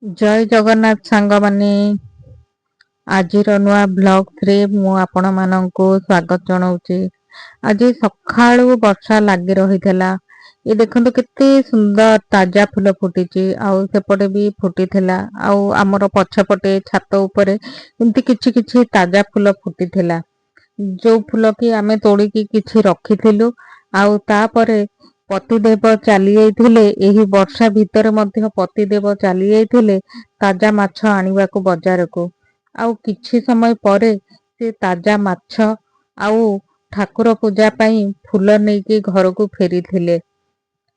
जय जगन्नाथ सांग माने आजिर नुआ ब्लॉग रे मु आपण माननकु स्वागत जनाउची। आज सखाळु वर्षा लागी रहितला। ये देखंतु केते सुंदर ताजा फूल फुटिची आउ सेपटे भी फुटिथिला आउ हमर पछपटे छात ऊपरे एमती किछि किछि ताजा फूल फुटिथिला। जो फूल की आमे तोड़ी की किछि रखिथिलु आउ तापरे पतिदेव चली जाइथिले। एही वर्षा भितर मध्य पतिदेव चली जाइथिले ताजा माछ आनिबाकू बजार को। आउ किछि समय परे से ताजा माछ आउ ठाकुर पूजा पई फूल नेकी घर को फेरी थिले।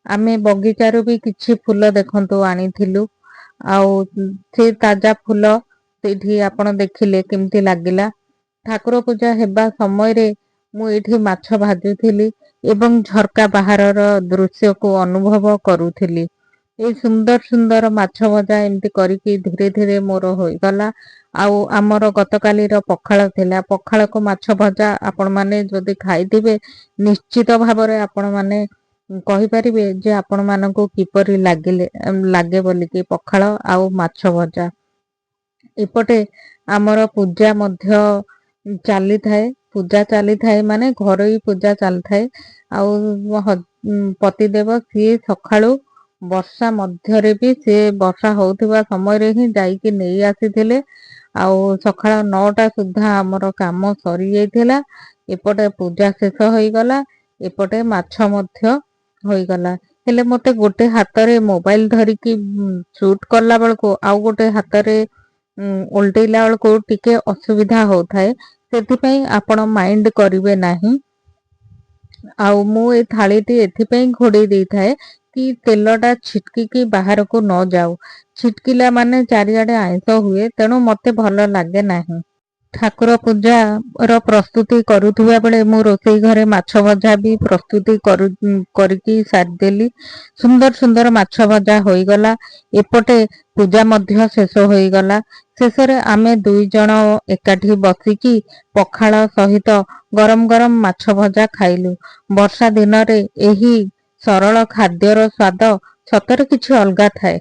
आमे बगीचारू भी किछि फूल देखंतु आनिथिलु आउ से ताजा फूल सेठी आपण देखिले केमती लागिला। ठाकुर पूजा हेबा समय रे मु एठी माछ भाजुथिली एवं झरका बाहरर दृश्य को अनुभव करूथिली। ए सुंदर सुंदर माछ भजा एमती करिकी धीरे धीरे मोर होई गला। आउ आमर गतकाली पखाळ थिला। पखाळ को माछ भजा आपण माने जदि खाइथिबे निश्चित भाबरे आपण माने कहि परिबे जे आपण मानको किपरि लागे बोली कि पखाळ आउ माछ भजा। एपटे आमर पूजा मध्य चाली थाए। पूजा चाली थाए माने घरोई पूजा चाली थाए। आउ पतिदेव सी सखाळु वर्षा मध्यरे भी से वर्षा होउथिबा समय रे ही जाईकी नेई आसीथिले। आउ सखाळ 9टा सुद्धा हमर काम सरी जाइथिला। एपटे पूजा शेष होई गला एपटे माछ मध्य होई गला। हेले मते गोटे हातरे मोबाइल धरिकी शूट करला बेलको आउ गोटे हातरे उल्टेला बेलको टिके असुविधा होथाए। सेति पई आपण माइंड करिवे नाही। आउ मु ए थालीटी एथिपई घोड़े देई थाए कि तेलटा छिटकी की बाहर को न जाऊ। छिटकिला माने चारिआडे आइंस हुए तेणु मते भल लागे नाही। ठाकुर पूजा प्रस्तुति करुथुबा बेले मु रोसई घरे माछ भजा भी प्रस्तुति करिकी सारी देली। सुंदर सुंदर माछ भजा होई गला। एपटे पूजा मध्य शेष होई गला। शेषरे आमे दुई जण एकाठी बसिकी पखाळ सहित गरम गरम माछ भजा खाइलु। वर्षा दिन रे एही सरल खाद्यर स्वाद सतर किछि अलगा थाए।